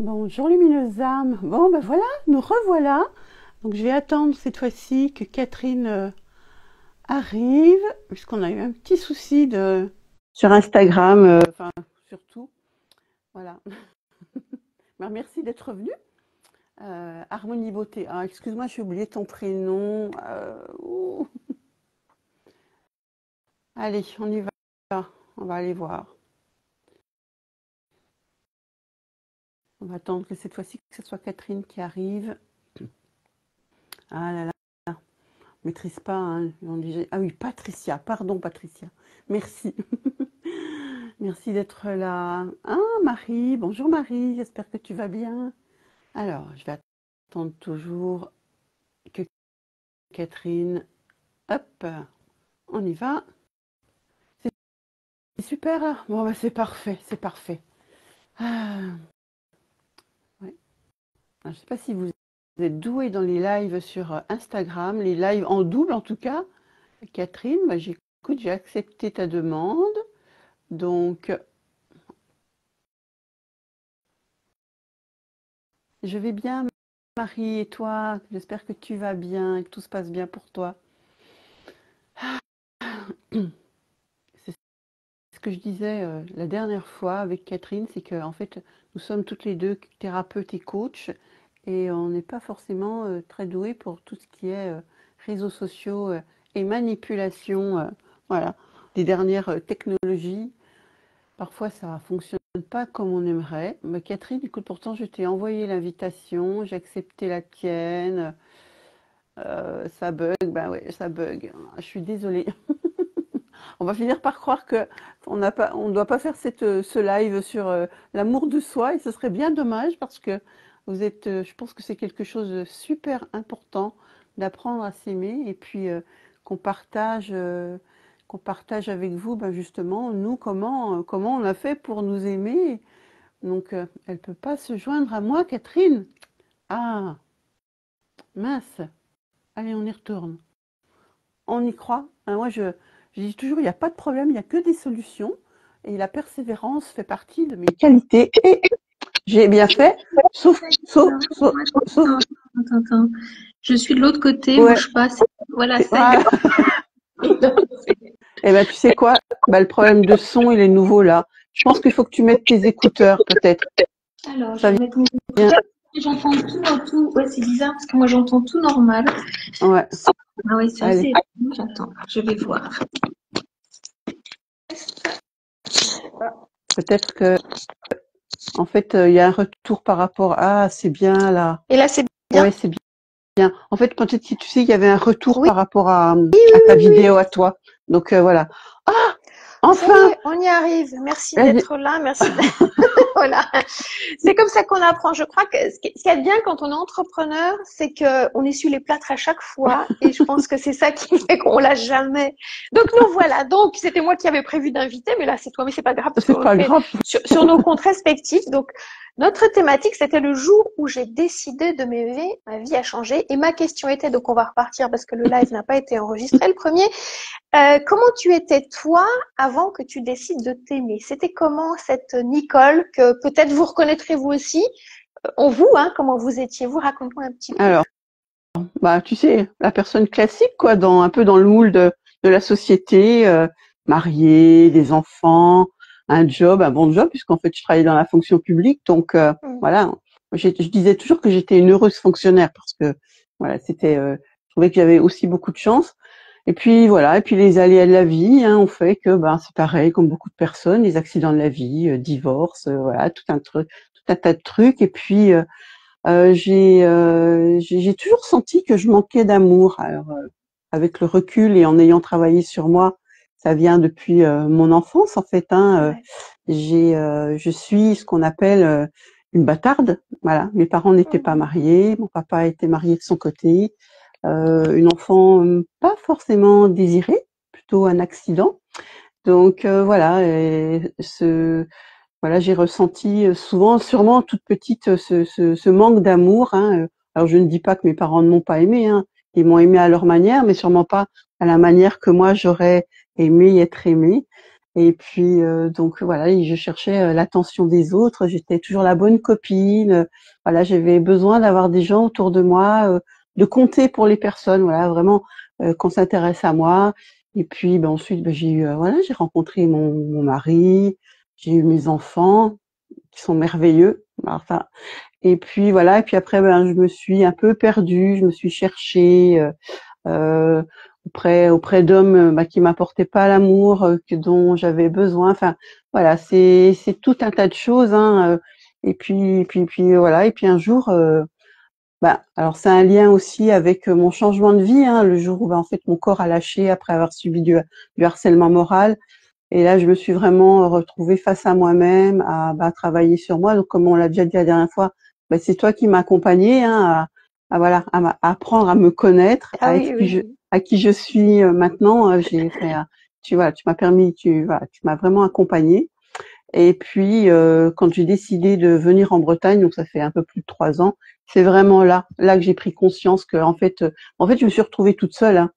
Bonjour lumineuse âme. Bon ben voilà, nous revoilà. Donc je vais attendre cette fois-ci que Catherine arrive, puisqu'on a eu un petit souci sur Instagram, enfin surtout. Voilà. Ben, merci d'être venue. Harmonie Beauté. Ah, excuse-moi, j'ai oublié ton prénom. Allez, on y va. On va aller voir. On va attendre que cette fois-ci que ce soit Catherine qui arrive. Ah là là. Maîtrise pas, hein. Ah oui, Patricia, pardon Patricia. Merci. Merci d'être là. Ah, Marie, bonjour Marie, j'espère que tu vas bien. Alors, je vais attendre toujours que Catherine. Hop, on y va. C'est super là. Bon, bah, c'est parfait, c'est parfait. Ah, ouais. Alors, je ne sais pas si vous êtes doué dans les lives sur Instagram, les lives en double en tout cas. Catherine, bah, écoute, j'ai accepté ta demande. Donc, je vais bien, Marie, et toi? J'espère que tu vas bien et que tout se passe bien pour toi. C'est ce que je disais la dernière fois avec Catherine, c'est qu'en fait, nous sommes toutes les deux thérapeutes et coachs et on n'est pas forcément très doués pour tout ce qui est réseaux sociaux et manipulation, voilà, des dernières technologies. Parfois, ça ne fonctionne pas comme on aimerait. Mais Catherine, écoute, pourtant, je t'ai envoyé l'invitation, j'ai accepté la tienne. Ça bug, ben ouais, ça bug. Je suis désolée. On va finir par croire que on n'a pas, on ne doit pas faire ce live sur l'amour de soi et ce serait bien dommage parce que vous êtes, je pense que c'est quelque chose de super important d'apprendre à s'aimer et puis qu'on partage avec vous, ben justement, nous comment on a fait pour nous aimer. Donc elle peut pas se joindre à moi, Catherine. Ah mince. Allez, on y retourne. On y croit. Hein, moi, je dis toujours, il n'y a pas de problème, il n'y a que des solutions. Et la persévérance fait partie de mes qualités. Et j'ai bien fait, sauf. Attends. Je suis de l'autre côté, Ouais. bouge pas. Voilà, ça y Ah. Eh ben, tu sais quoi? Ben, le problème de son, il est nouveau là. Je pense qu'il faut que tu mettes tes écouteurs, peut-être. Alors, je Ça vais mettre mes vient. écouteurs. J'entends tout. Ouais, c'est bizarre parce que moi j'entends tout normal. Ouais. Ah oui, c'est assez Allez. étrange. J'entends. Je vais voir. Peut-être que, en fait, il y a un retour par rapport. Ah, c'est bien là. Et là, c'est bien? Ouais, c'est bien. En fait, peut-être que tu sais, il y avait un retour Oui, par rapport à ta oui. vidéo à toi. Donc voilà. Ah, Ça y enfin. est, on y arrive. Merci d'être là. Merci. Voilà. C'est comme ça qu'on apprend. Je crois que ce qui est bien quand on est entrepreneur, c'est qu'on essuie les plâtres à chaque fois. Et je pense que c'est ça qui fait qu'on lâche jamais. Donc nous voilà. Donc c'était moi qui avais prévu d'inviter, mais là c'est toi. Mais c'est pas grave parce C'est qu'on le pas fait grave. sur nos comptes respectifs. Donc notre thématique, c'était le jour où j'ai décidé de m'aimer, ma vie a changé. Et ma question était, donc on va repartir parce que le live n'a pas été enregistré le premier. Comment tu étais toi avant que tu décides de t'aimer? C'était comment cette Nicole que peut-être vous reconnaîtrez vous aussi en vous, hein, comment vous étiez vous? Raconte-moi un petit peu. Alors, bah, tu sais, la personne classique, quoi, un peu dans le moule de la société, mariée, des enfants, un job, un bon job, puisqu'en fait, je travaillais dans la fonction publique. Donc, voilà. Je disais toujours que j'étais une heureuse fonctionnaire parce que, voilà, je trouvais que j'avais aussi beaucoup de chance. Et puis, voilà. Et puis, les aléas de la vie, hein, ont fait que, ben, c'est pareil, comme beaucoup de personnes, les accidents de la vie, divorce, voilà, tout un tas de trucs. Et puis, j'ai toujours senti que je manquais d'amour. Alors, avec le recul et en ayant travaillé sur moi, ça vient depuis mon enfance en fait. Hein, je suis ce qu'on appelle une bâtarde. Voilà, mes parents n'étaient pas mariés, mon papa était marié de son côté, une enfant pas forcément désirée, plutôt un accident. Donc voilà, voilà, j'ai ressenti souvent, sûrement toute petite, ce manque d'amour. Hein. Alors je ne dis pas que mes parents ne m'ont pas aimé, hein. Ils m'ont aimé à leur manière, mais sûrement pas à la manière que moi j'aurais aimé être aimée. Et puis donc voilà, et je cherchais l'attention des autres. J'étais toujours la bonne copine. Voilà, j'avais besoin d'avoir des gens autour de moi, de compter pour les personnes. Voilà, vraiment qu'on s'intéresse à moi. Et puis ensuite, j'ai eu voilà, j'ai rencontré mon mari, j'ai eu mes enfants qui sont merveilleux. Enfin, et puis voilà, et puis après je me suis un peu perdue, je me suis cherchée euh, auprès d'hommes qui m'apportaient pas l'amour dont j'avais besoin. Enfin voilà, c'est tout un tas de choses. Hein, et puis voilà, et puis un jour, alors c'est un lien aussi avec mon changement de vie. Hein, le jour où en fait mon corps a lâché après avoir subi du harcèlement moral. Et là, je me suis vraiment retrouvée face à moi-même, à travailler sur moi. Donc, comme on l'a déjà dit la dernière fois, c'est toi qui m'as accompagnée, hein, voilà, à apprendre à me connaître, Ah oui, oui. à qui je suis maintenant. J'ai fait, tu vois, tu m'as permis, voilà, tu m'as vraiment accompagnée. Et puis, quand j'ai décidé de venir en Bretagne, donc ça fait un peu plus de 3 ans, c'est vraiment là que j'ai pris conscience que, en fait, je me suis retrouvée toute seule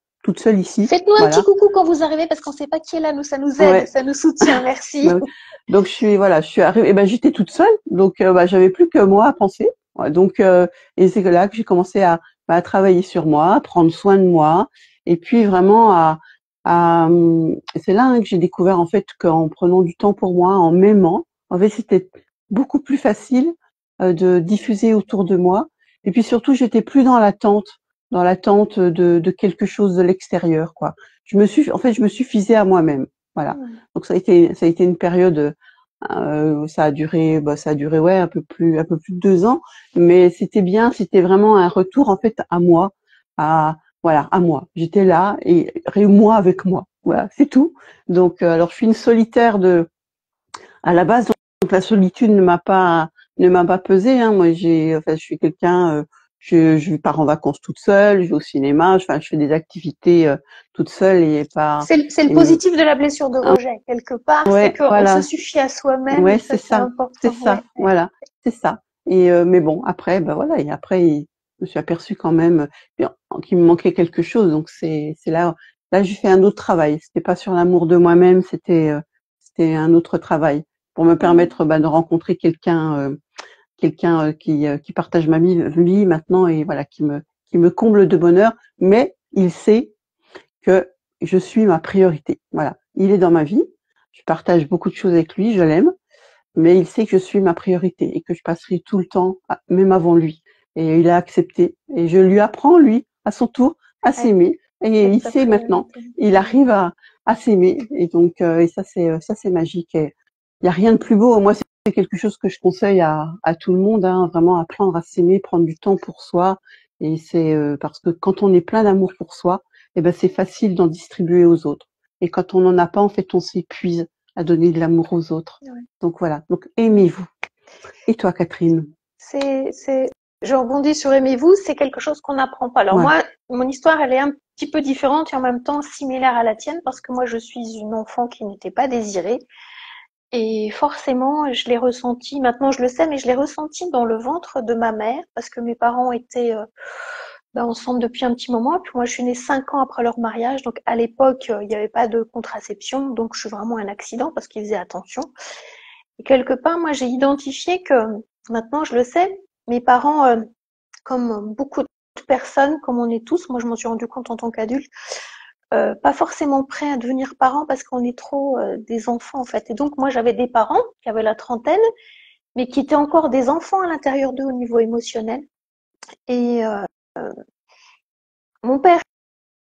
ici, Faites-nous un petit voilà. coucou quand vous arrivez parce qu'on ne sait pas qui est là. Nous, ça nous aide, Ouais. ça nous soutient. Merci. Bah oui. Donc je suis arrivée, et j'étais toute seule, donc j'avais plus que moi à penser. Ouais, donc et c'est là que j'ai commencé à travailler sur moi, à prendre soin de moi, et puis vraiment c'est là que j'ai découvert en fait qu'en prenant du temps pour moi, en m'aimant, en fait c'était beaucoup plus facile de diffuser autour de moi. Et puis surtout, j'étais plus dans l'attente de quelque chose de l'extérieur, quoi. Je me suffisais à moi-même. Voilà. Donc ça a été une période, ça a duré ouais un peu plus de 2 ans, mais c'était bien, c'était vraiment un retour en fait à moi, à voilà à moi. J'étais là et moi avec moi, voilà c'est tout. Donc alors je suis une solitaire à la base, donc la solitude ne m'a pas pesé. Hein. Moi je suis quelqu'un, je pars en vacances toute seule, je vais au cinéma, enfin je fais des activités toute seule et pas C'est le et, positif de la blessure de rejet. Quelque part, c'est ouais, qu'on se voilà. suffit à soi-même et Ouais, ça, c'est c'est important. ça, Ouais. voilà, c'est ça. Et mais bon, après, voilà, et après, je me suis aperçue quand même qu'il me manquait quelque chose. Donc c'est là, j'ai fait un autre travail. C'était pas sur l'amour de moi-même, c'était un autre travail pour me permettre de rencontrer quelqu'un qui partage ma vie maintenant et voilà, qui me comble de bonheur. Mais il sait que je suis ma priorité. Voilà, il est dans ma vie. Je partage beaucoup de choses avec lui, je l'aime, mais il sait que je suis ma priorité et que je passerai tout le temps, même avant lui. Et il a accepté. Et je lui apprends, lui, à son tour, à s'aimer. Et Être il sa sait maintenant. priorité. Il arrive à s'aimer. Et donc, et ça, c'est magique. Et il n'y a rien de plus beau. Moi, c'est quelque chose que je conseille à tout le monde, hein, vraiment apprendre à s'aimer, prendre du temps pour soi. Et c'est parce que quand on est plein d'amour pour soi, c'est facile d'en distribuer aux autres. Et quand on n'en a pas, en fait, on s'épuise à donner de l'amour aux autres. Ouais. Donc voilà, donc aimez-vous. Et toi, Catherine? C'est, je rebondis sur aimez-vous, c'est quelque chose qu'on n'apprend pas. Alors Ouais. moi, mon histoire, elle est un petit peu différente et en même temps similaire à la tienne parce que moi, je suis une enfant qui n'était pas désirée. Et forcément, je l'ai ressenti, maintenant je le sais, mais je l'ai ressenti dans le ventre de ma mère parce que mes parents étaient ensemble depuis un petit moment. Puis moi, je suis née 5 ans après leur mariage. Donc à l'époque, il n'y avait pas de contraception. Donc je suis vraiment un accident parce qu'ils faisaient attention. Et quelque part, moi, j'ai identifié que maintenant, je le sais, mes parents, comme beaucoup de personnes, comme on est tous, moi je m'en suis rendu compte en tant qu'adulte, pas forcément prêts à devenir parents parce qu'on est trop des enfants en fait. Et donc moi j'avais des parents qui avaient la trentaine, mais qui étaient encore des enfants à l'intérieur d'eux au niveau émotionnel. Et mon père,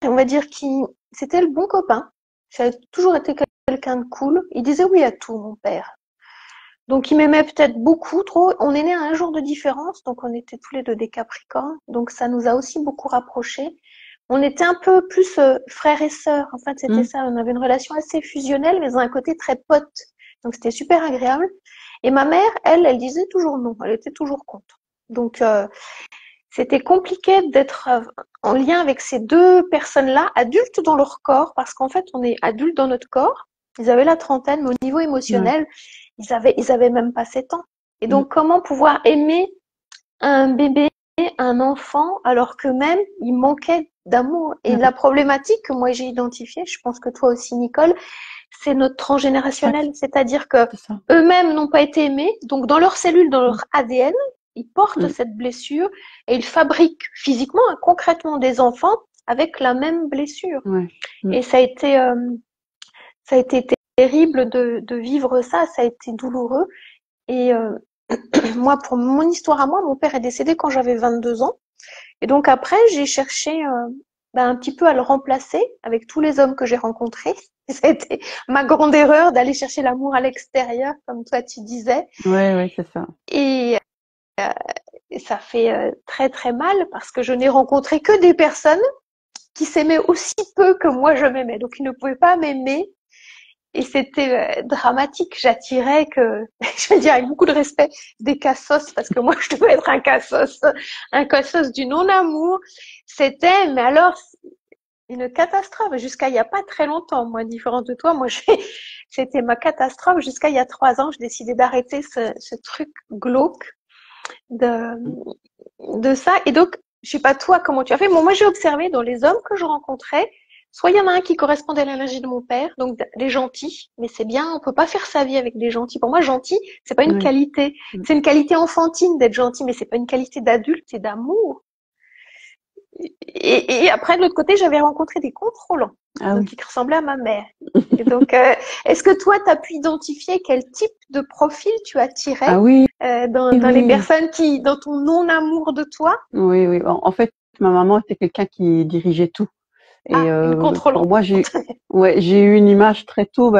on va dire, qui c'était le bon copain. Ça a toujours été quelqu'un de cool. Il disait oui à tout, mon père. Donc il m'aimait peut-être beaucoup trop. On est nés à un jour de différence, donc on était tous les deux des Capricornes. Donc ça nous a aussi beaucoup rapprochés. On était un peu plus frères et sœurs. En fait, c'était Hum, ça. On avait une relation assez fusionnelle, mais dans un côté très pote. Donc c'était super agréable. Et ma mère, elle disait toujours non. Elle était toujours contre. Donc c'était compliqué d'être en lien avec ces deux personnes-là, adultes dans leur corps, parce qu'en fait, on est adultes dans notre corps. Ils avaient la trentaine, mais au niveau ouais. émotionnel, ils avaient même pas 7 ans. Et Hum, donc, comment pouvoir aimer un bébé, un enfant, alors que même il manquait d'amour. Et ouais. la problématique que moi j'ai identifiée, je pense que toi aussi, Nicole, c'est notre Ouais, transgénérationnel, c'est-à-dire que c'est ça. eux-mêmes n'ont pas été aimés, donc dans leurs cellules, dans Mm, leur ADN, ils portent mm, cette blessure et ils fabriquent physiquement, concrètement des enfants avec la même blessure. ouais. Mm. Et ça a été terrible de vivre ça, ça a été douloureux. Et moi, pour mon histoire à moi, mon père est décédé quand j'avais 22 ans. Et donc après, j'ai cherché un petit peu à le remplacer avec tous les hommes que j'ai rencontrés. Et ça a été ma grande erreur d'aller chercher l'amour à l'extérieur, comme toi tu disais. Ouais, ouais, c'est ça. Et, et ça fait très très mal parce que je n'ai rencontré que des personnes qui s'aimaient aussi peu que moi je m'aimais. Donc ils ne pouvaient pas m'aimer. Et c'était dramatique. J'attirais que, je veux dire, avec beaucoup de respect, des cassos, parce que moi, je devais être un cassos du non-amour. C'était, mais alors, une catastrophe. Jusqu'à il y a pas très longtemps, moi, différente de toi, moi, c'était ma catastrophe. Jusqu'à il y a 3 ans, j'ai décidé d'arrêter ce truc glauque de, Mm. de ça. Et donc, je sais pas toi comment tu as fait. Bon, moi, j'ai observé dans les hommes que je rencontrais, soit il y en a un qui correspondait à l'énergie de mon père, donc des gentils, mais c'est bien, on peut pas faire sa vie avec des gentils. Pour moi, gentil, c'est pas une Oui. qualité, Mm. c'est une qualité enfantine d'être gentil, mais c'est pas une qualité d'adulte et d'amour. Et après, de l'autre côté, j'avais rencontré des contrôlants, Ah donc oui. qui ressemblaient à ma mère. Et donc, est-ce que toi, tu as pu identifier quel type de profil tu attirais Ah oui, dans les oui, personnes qui, dans ton non-amour de toi? oui, oui. En fait, ma maman était quelqu'un qui dirigeait tout. Et Ah, une pour contrôlante. moi, ouais, j'ai eu une image très tôt,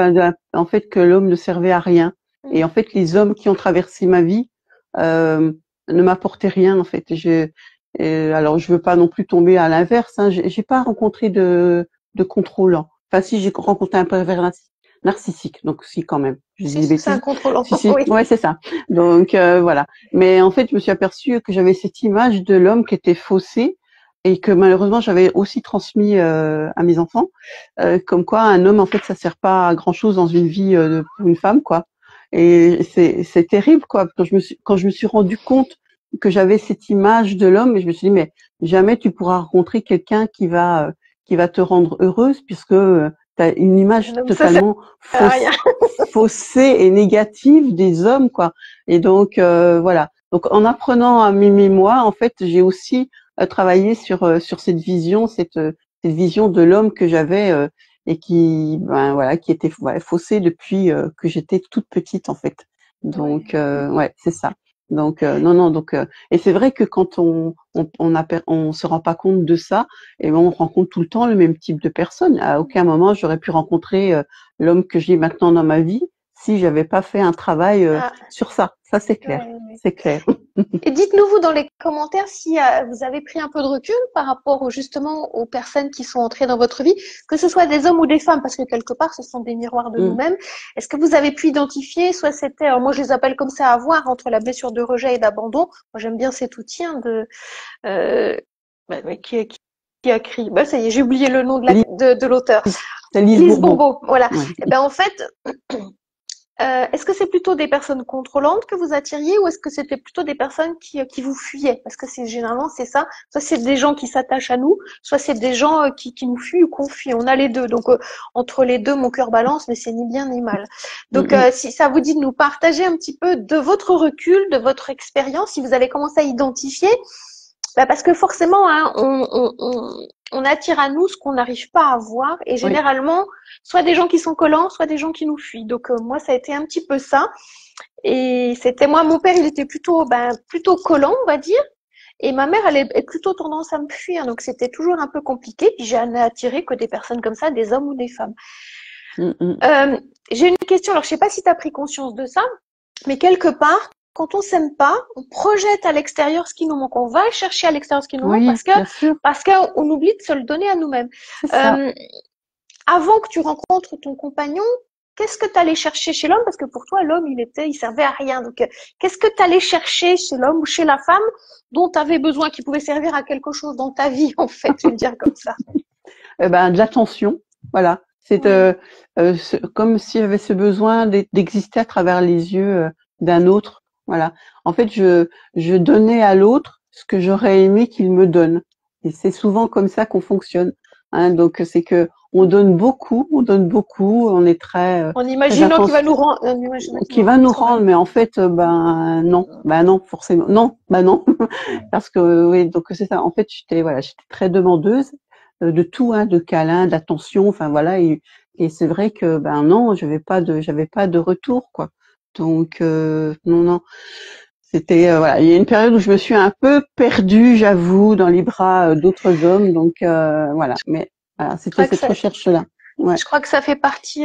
en fait, que l'homme ne servait à rien. Et en fait, les hommes qui ont traversé ma vie euh, ne m'apportaient rien, en fait. Alors, je veux pas non plus tomber à l'inverse. Hein. J'ai pas rencontré de contrôlant. Enfin, si j'ai rencontré un pervers narcissique, donc si quand même. Je dis Si, des c'est un bêtises. contrôlant, Si, si, oui. ouais, c'est ça. Donc voilà. Mais en fait, je me suis aperçue que j'avais cette image de l'homme qui était faussé et que malheureusement j'avais aussi transmis à mes enfants, comme quoi un homme en fait ça sert pas à grand chose dans une vie pour une femme quoi. Et c'est terrible quoi. Quand je me suis rendu compte que j'avais cette image de l'homme, et je me suis dit mais jamais tu pourras rencontrer quelqu'un qui va te rendre heureuse puisque tu as une image Un homme, ça sert totalement à rien. faussée et négative des hommes quoi. Et donc voilà. Donc en apprenant à m'aimer moi, en fait, j'ai aussi travaillé sur cette vision, cette vision de l'homme que j'avais et qui, ben voilà, qui était ouais, faussée depuis que j'étais toute petite en fait. Ouais. Donc ouais, c'est ça. Donc non non donc et c'est vrai que quand on se rend pas compte de ça, et ben on rencontre tout le temps le même type de personne. À aucun moment j'aurais pu rencontrer l'homme que j'ai maintenant dans ma vie si j'avais pas fait un travail Ah, sur ça. Ça c'est clair, ouais, ouais. c'est clair. Et dites-nous, vous, dans les commentaires, si vous avez pris un peu de recul par rapport justement aux personnes qui sont entrées dans votre vie, que ce soit des hommes ou des femmes, parce que quelque part, ce sont des miroirs de Mm. nous-mêmes. Est-ce que vous avez pu identifier, soit c'était, alors moi je les appelle comme ça, à voir entre la blessure de rejet et d'abandon. Moi j'aime bien cet outil hein, euh, mais qui a écrit, bah ça y est, j'ai oublié le nom Lise, de l'auteur. c'est Lise Lise Bourbon. Bourbeau, voilà. Ouais. Et ben en fait, est-ce que c'est plutôt des personnes contrôlantes que vous attiriez ou est-ce que c'était plutôt des personnes qui vous fuyaient? Parce que c'est généralement c'est ça. Soit c'est des gens qui s'attachent à nous, soit c'est des gens qui nous fuient ou qu'on fuit. On a les deux. Donc entre les deux, mon cœur balance, mais c'est ni bien ni mal. Mm, Donc mm. si ça vous dit de nous partager un petit peu de votre recul, de votre expérience, si vous avez commencé à identifier, bah parce que forcément, hein, on attire à nous ce qu'on n'arrive pas à voir, et Oui. généralement, soit des gens qui sont collants, soit des gens qui nous fuient. Donc moi, ça a été un petit peu ça. Et c'était moi, mon père, il était plutôt collant, on va dire, et ma mère, elle est plutôt tendance à me fuir. Donc c'était toujours un peu compliqué. Puis j'ai attiré que des personnes comme ça, des hommes ou des femmes. Mm, mm. Euh, j'ai une question. Alors je sais pas si tu as pris conscience de ça, mais quelque part, quand on s'aime pas, on projette à l'extérieur ce qui nous manque. On va chercher à l'extérieur ce qui nous manque Oui, bien sûr, parce qu'on oublie de se le donner à nous-mêmes. c'est ça. Euh, Avant que tu rencontres ton compagnon, qu'est-ce que tu allais chercher chez l'homme? Parce que pour toi, l'homme, il servait à rien. Donc, qu'est-ce que tu allais chercher chez l'homme ou chez la femme dont tu avais besoin, qui pouvait servir à quelque chose dans ta vie, en fait, je vais le dire comme ça. Ben, de l'attention, voilà. C'est Oui, comme s'il y avait ce besoin d'exister à travers les yeux d'un autre. Voilà. En fait, je donnais à l'autre ce que j'aurais aimé qu'il me donne. Et c'est souvent comme ça qu'on fonctionne. hein. Donc c'est que on donne beaucoup, on est En très imaginant qu'il va nous rendre, qui va nous rendre, mais en fait, ben non, forcément, non, ben non, parce que oui, donc c'est ça. En fait, j'étais très demandeuse de tout, hein, de câlins, d'attention, enfin voilà, et c'est vrai que ben non, j'avais pas de retour, quoi. Donc non, non, c'était voilà, il y a une période où je me suis un peu perdue, j'avoue, dans les bras d'autres hommes, donc voilà, mais voilà, Je c'était crois que cette ça, recherche-là. Ouais, Je crois que ça fait partie,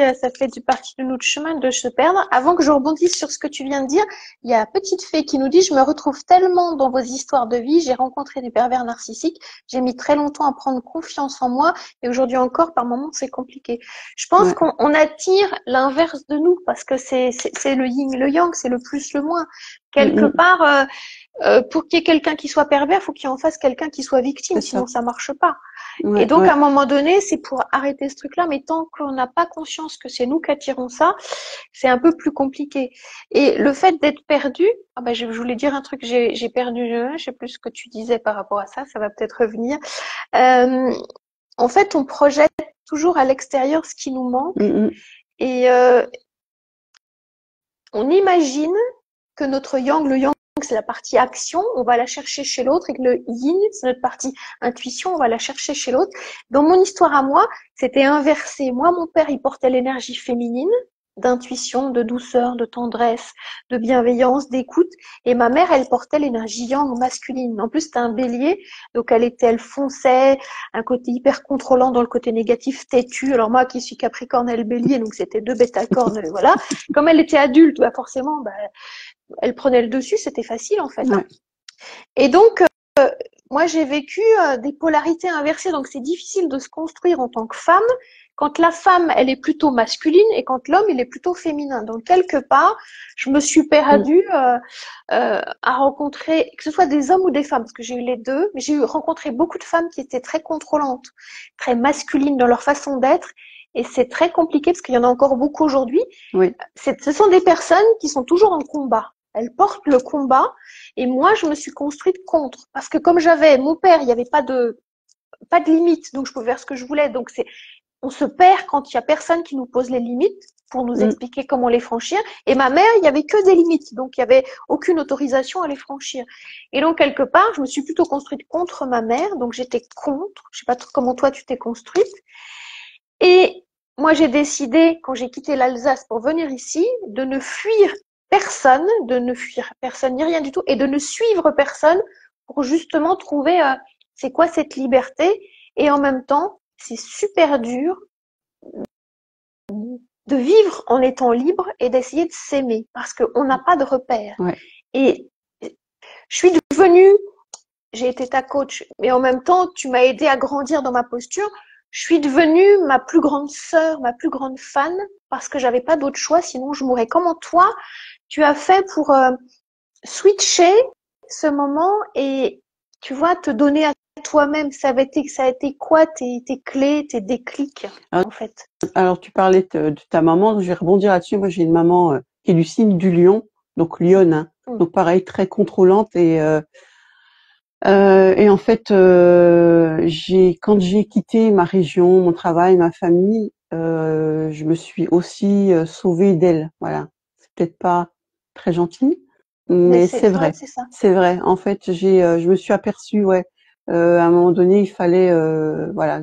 partie de notre chemin de se perdre. Avant que je rebondisse sur ce que tu viens de dire, il y a Petite Fée qui nous dit, je me retrouve tellement dans vos histoires de vie, j'ai rencontré des pervers narcissiques, j'ai mis très longtemps à prendre confiance en moi et aujourd'hui encore, par moments, c'est compliqué. Je pense ouais, qu'on attire l'inverse de nous parce que c'est le yin, le yang, c'est le plus, le moins. Quelque mm, part, pour qu'il y ait quelqu'un qui soit pervers, faut qu'il y ait en face quelqu'un qui soit victime, c'est sinon ça. ça marche pas. Et Ouais, donc, à ouais. un moment donné, c'est pour arrêter ce truc-là, mais tant qu'on n'a pas conscience que c'est nous qui attirons ça, c'est un peu plus compliqué. Et le fait d'être perdu, ah ben, je voulais dire un truc, j'ai perdu, je sais plus ce que tu disais par rapport à ça va peut-être revenir. Euh, En fait, on projette toujours à l'extérieur ce qui nous manque Mm, et on imagine que notre yang, le yang, c'est la partie action, on va la chercher chez l'autre, et que le yin, c'est notre partie intuition, on va la chercher chez l'autre. Dans mon histoire à moi, c'était inversé. Moi, mon père, il portait l'énergie féminine, d'intuition, de douceur, de tendresse, de bienveillance, d'écoute, et ma mère, elle portait l'énergie yang masculine. En plus, c'était un bélier, donc elle fonçait, un côté hyper contrôlant dans le côté négatif, têtu. Alors moi, qui suis capricorne, elle bélier, donc c'était deux bêta-cornes, voilà. Comme elle était adulte, bah forcément, bah, elle prenait le dessus, c'était facile en fait, mm. hein. Ouais, Et donc, moi, j'ai vécu des polarités inversées, donc c'est difficile de se construire en tant que femme quand la femme, elle est plutôt masculine et quand l'homme, il est plutôt féminin. Donc, quelque part, je me suis mm, perdue à rencontrer, que ce soit des hommes ou des femmes, parce que j'ai eu les deux, mais j'ai rencontré beaucoup de femmes qui étaient très contrôlantes, très masculines dans leur façon d'être. Et c'est très compliqué parce qu'il y en a encore beaucoup aujourd'hui. oui, Ce sont des personnes qui sont toujours en combat. Elles portent le combat et moi, je me suis construite contre. Parce que comme j'avais mon père, il n'y avait pas de limite, donc je pouvais faire ce que je voulais. Donc on se perd quand il y a personne qui nous pose les limites pour nous mm, expliquer comment les franchir. Et ma mère, il y avait que des limites, donc il y avait aucune autorisation à les franchir. Et donc quelque part, je me suis plutôt construite contre ma mère, donc j'étais contre. Je sais pas trop comment toi tu t'es construite. Et moi, j'ai décidé, quand j'ai quitté l'Alsace pour venir ici, de ne fuir personne ni rien du tout, et de ne suivre personne pour justement trouver c'est quoi cette liberté. Et en même temps, c'est super dur de vivre en étant libre et d'essayer de s'aimer parce qu'on n'a pas de repères. ouais, Et je suis devenue, j'ai été ta coach, mais en même temps, tu m'as aidé à grandir dans ma posture. Je suis devenue ma plus grande sœur, ma plus grande fan, parce que j'avais pas d'autre choix, sinon je mourrais. Comment toi, tu as fait pour switcher ce moment et, tu vois, te donner à toi-même? Ça a été quoi tes clés, tes déclics, alors, en fait? alors, tu parlais de ta maman, donc je vais rebondir là-dessus. Moi, j'ai une maman qui est du signe du lion, donc lionne, hein. Mm. Donc pareil, très contrôlante et en fait, quand j'ai quitté ma région, mon travail, ma famille, je me suis aussi sauvée d'elle. Voilà, c'est peut-être pas très gentil, Mais mais c'est ouais, vrai, c'est ça. c'est vrai. En fait, je me suis aperçue, ouais, à un moment donné, il fallait, voilà,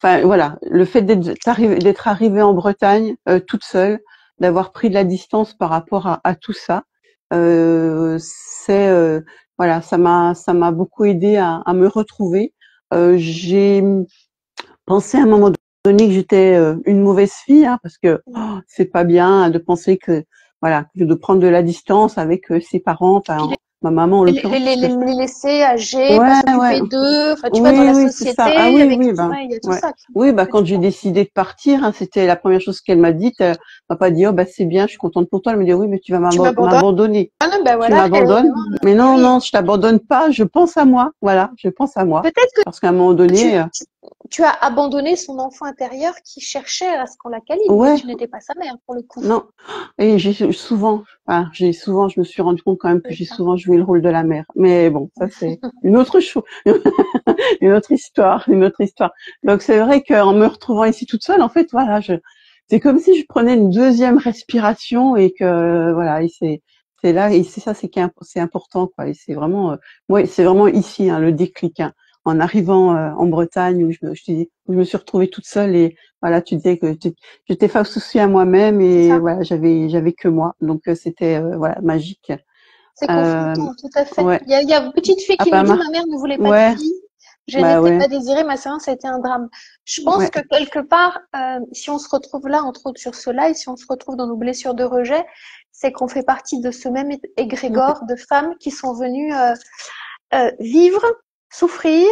enfin voilà, le fait d'être arrivée en Bretagne toute seule, d'avoir pris de la distance par rapport à tout ça, c'est voilà, ça m'a beaucoup aidé à me retrouver. J'ai pensé à un moment donné que j'étais une mauvaise fille, hein, parce que Mm. c'est pas bien de penser que voilà, de prendre de la distance avec ses parents, Puis ma maman en l'occurrence, parce que les laisser âgés, pas ouais, ouais, s'occuper d'eux, enfin, tu vois, dans oui, la oui, c'est ça. Ah société, oui, avec, oui, ben, ouais, il y a tout ouais. ça Oui, bah, que quand tu j'ai prends. décidé de partir, hein, c'était la première chose qu'elle m'a dite. Elle m'a pas dit, oh, bah, c'est bien, je suis contente pour toi. Elle m'a dit, oui, mais tu vas Tu m'abandonnes, m'abandonner. ben Tu voilà, m'abandonnes. Mais et non, oui. non, je t'abandonne pas. Je pense à moi. Voilà, je pense à moi. Peut-être que Parce qu'à un moment tu, donné, tu as abandonné son enfant intérieur qui cherchait à ce qu'on la câline, mais Ouais, tu n'étais pas sa mère pour le coup. non. Et je me suis rendu compte quand même que C'est j'ai ça. souvent joué le rôle de la mère. Mais bon, ça c'est une autre chose, une autre histoire, une autre histoire. Donc c'est vrai qu'en me retrouvant ici toute seule, en fait, voilà, c'est comme si je prenais une deuxième respiration et que voilà, et c'est là et c'est ça, c'est important quoi. Et c'est vraiment, ouais, c'est vraiment ici hein, le déclic. Hein. En arrivant en Bretagne où je me suis retrouvée toute seule et voilà, tu disais que j'étais face aussi à moi-même C'est et ça. voilà, j'avais que moi. Donc c'était voilà magique. C'est Euh, confrontant, tout à fait. ouais. Il y a une petite fille Ah qui nous bah dit, ma mère ne voulait pas de ouais, fille, je bah n'étais ouais, pas désirée, ma séance a été un drame. Je pense ouais, que quelque part, si on se retrouve là, entre autres sur ce live, si on se retrouve dans nos blessures de rejet, c'est qu'on fait partie de ce même ouais, égrégore de femmes qui sont venues vivre, souffrir,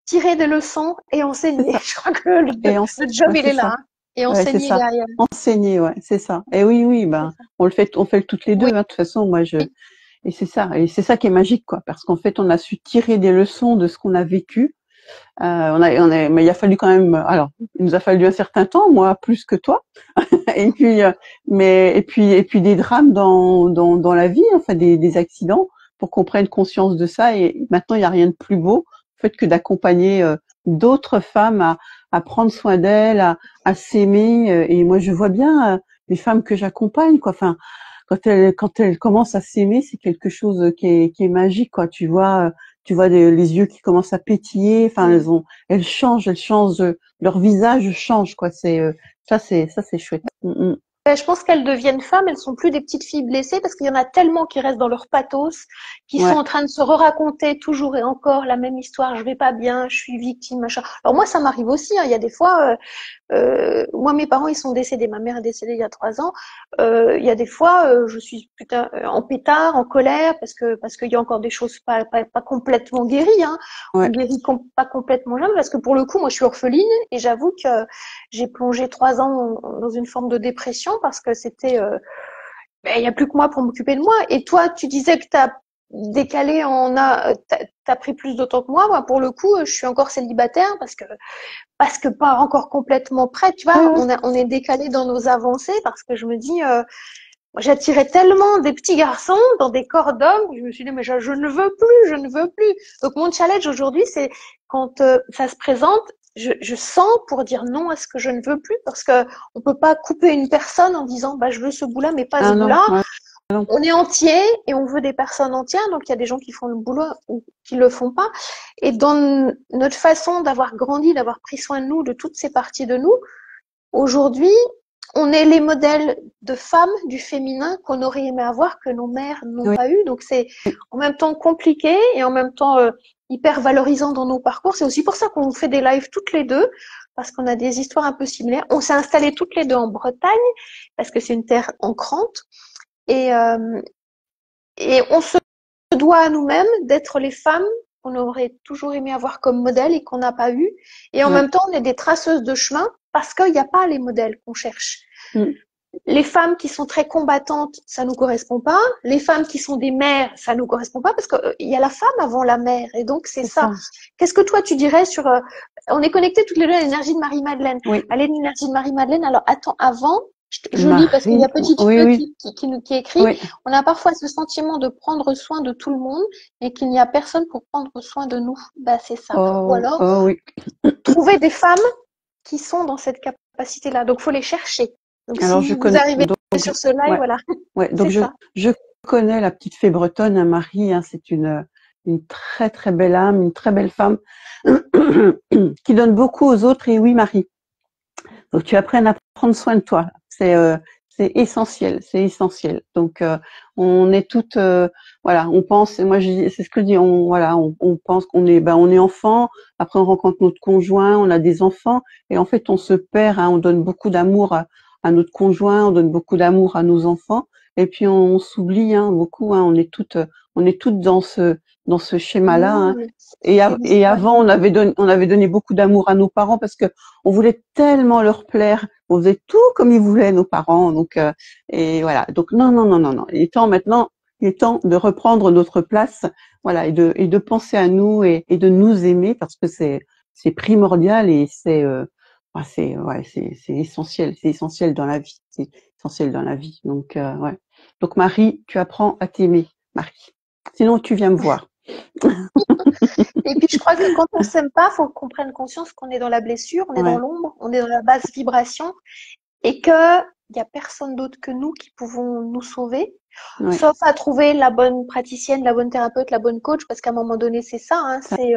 tirer des leçons et c'est enseigner. ça. Je crois que Et le job, ouais, il c'est est là, ça. hein, et Ouais, c'est enseigner ça. derrière. Enseigner, ouais, c'est ça. Et oui, oui, C'est ben, ça. on le fait toutes les Oui, deux. Hein. De toute façon, et c'est ça qui est magique, quoi, parce qu'en fait, on a su tirer des leçons de ce qu'on a vécu. Mais il a fallu quand même. Alors, il nous a fallu un certain temps, moi plus que toi. Et puis, et puis des drames dans la vie, enfin des accidents, pour qu'on prenne conscience de ça. Et maintenant, il n'y a rien de plus beau, en fait, que d'accompagner d'autres femmes à prendre soin d'elles, à s'aimer. Et moi, je vois bien les femmes que j'accompagne, quoi. Enfin, quand elles commencent à s'aimer, c'est quelque chose qui est magique, quoi. Tu vois les yeux qui commencent à pétiller. Enfin, oui. elles changent, leur visage change, quoi. Ça, c'est chouette. Mm, Ben, je pense qu'elles deviennent femmes, elles sont plus des petites filles blessées parce qu'il y en a tellement qui restent dans leur pathos, qui sont ouais, en train de se raconter toujours et encore la même histoire. Je vais pas bien, je suis victime, machin. Alors moi, ça m'arrive aussi. Hein, il y a des fois, moi, mes parents, ils sont décédés. Ma mère est décédée il y a 3 ans. Il y a des fois, je suis putain en pétard, en colère, parce qu'il y a encore des choses pas complètement guéries. Hein. On ouais. guérit pas complètement jamais, parce que pour le coup, moi, je suis orpheline et j'avoue que j'ai plongé 3 ans dans une forme de dépression parce que c'était, ben, il y a plus que moi pour m'occuper de moi. Et toi, tu disais que t'as décalé t'as pris plus de temps que moi. Moi, pour le coup, je suis encore célibataire parce que pas encore complètement prête, tu Ouais, vois, ouais. on est décalé dans nos avancées parce que je me dis, j'attirais tellement des petits garçons dans des corps d'hommes, je me suis dit, mais je ne veux plus, je ne veux plus. Donc mon challenge aujourd'hui, c'est quand ça se présente, je sens pour dire non à ce que je ne veux plus parce que on peut pas couper une personne en disant, bah je veux ce bout-là, mais pas ce Ah non, bout-là. ouais, non. On est entier et on veut des personnes entières, donc il y a des gens qui font le boulot ou qui le font pas. Et dans notre façon d'avoir grandi, d'avoir pris soin de nous, de toutes ces parties de nous, aujourd'hui, on est les modèles de femmes du féminin qu'on aurait aimé avoir que nos mères n'ont Oui, pas eu. Donc c'est en même temps compliqué et en même temps hyper valorisant dans nos parcours. C'est aussi pour ça qu'on fait des lives toutes les deux parce qu'on a des histoires un peu similaires. On s'est installées toutes les deux en Bretagne parce que c'est une terre ancrante et on se doit à nous-mêmes d'être les femmes qu'on aurait toujours aimé avoir comme modèle et qu'on n'a pas eu. Et en ouais. même temps, on est des traceuses de chemin parce qu'il n'y a pas les modèles qu'on cherche. Mm, Les femmes qui sont très combattantes, ça nous correspond pas. Les femmes qui sont des mères, ça nous correspond pas parce qu'il y a la femme avant la mère. Et donc, c'est c'est ça. ça. Qu'est-ce que toi, tu dirais sur... on est connectés toutes les deux à l'énergie de Marie-Madeleine. Oui. À l'énergie de Marie-Madeleine, alors attends, avant, je lis parce qu'il y a Marie, Petite oui, Feu oui, qui écrit, oui. on a parfois ce sentiment de prendre soin de tout le monde et qu'il n'y a personne pour prendre soin de nous. Bah, c'est ça. Ou Oh, alors, oh oui. trouver des femmes qui sont dans cette capacité-là. Donc, faut les chercher. Donc, Alors si je vous connais arrivez sur ce live, ouais, voilà, ouais. Donc c'est ça. je connais la petite fée bretonne, hein, Marie. Hein, c'est une très très belle âme, une très belle femme qui donne beaucoup aux autres. Et oui, Marie. Donc tu apprennes à prendre soin de toi. C'est essentiel, c'est essentiel. Donc on est toutes voilà, on pense moi c'est ce que je dis on pense on est enfant, après on rencontre notre conjoint, on a des enfants et en fait on se perd hein, on donne beaucoup d'amour à notre conjoint, on donne beaucoup d'amour à nos enfants et puis on s'oublie hein, beaucoup hein, on est toutes dans ce schéma-là hein. Mmh, Et ouais, avant, on avait donné beaucoup d'amour à nos parents parce que on voulait tellement leur plaire. On faisait tout comme ils voulaient, nos parents. Donc, et voilà. Donc, non, non, non, non, non. Il est temps de reprendre notre place. Voilà. Et de penser à nous et de nous aimer parce que c'est primordial et c'est essentiel dans la vie, c'est essentiel dans la vie. Donc ouais. Donc Marie, tu apprends à t'aimer, Marie. Sinon tu viens me voir. Et puis je crois que quand on s'aime pas, faut qu'on prenne conscience qu'on est dans la blessure, on est dans Ouais, l'ombre, on est dans la basse vibration et que il y a personne d'autre que nous qui pouvons nous sauver. ouais. Sauf à trouver la bonne praticienne, la bonne thérapeute, la bonne coach, parce qu'à un moment donné, c'est ça, hein, C'est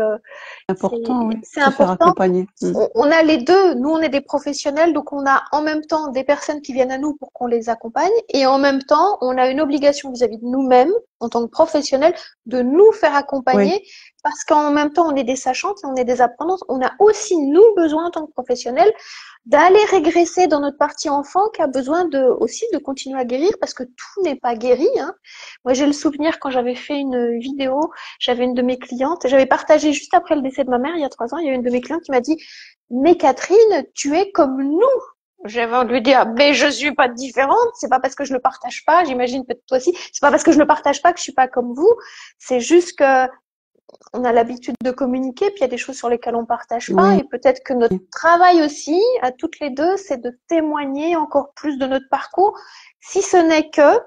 important, oui. c'est Se faire important. accompagner. On a les deux. Nous, on est des professionnels, donc on a en même temps des personnes qui viennent à nous pour qu'on les accompagne, et en même temps, on a une obligation vis-à-vis de nous-mêmes, en tant que professionnels, de nous faire Oui, accompagner, parce qu'en même temps, on est des sachantes et on est des apprenantes. On a aussi, nous, besoin, en tant que professionnels, d'aller régresser dans notre partie enfant qui a besoin aussi de continuer à guérir, parce que tout n'est pas guéri, hein. Moi, j'ai le souvenir quand j'avais fait une vidéo, j'avais une de mes clientes, j'avais partagé juste après le décès de ma mère, il y a 3 ans, il y a une de mes clientes qui m'a dit, mais Catherine, tu es comme nous. J'avais envie de lui dire, mais je suis pas différente, c'est pas parce que je le partage pas, j'imagine peut-être toi aussi, c'est pas parce que je le partage pas que je suis pas comme vous, c'est juste que on a l'habitude de communiquer, puis il y a des choses sur lesquelles on partage pas, oui, et peut-être que notre travail aussi, à toutes les deux, c'est de témoigner encore plus de notre parcours, si ce n'est que,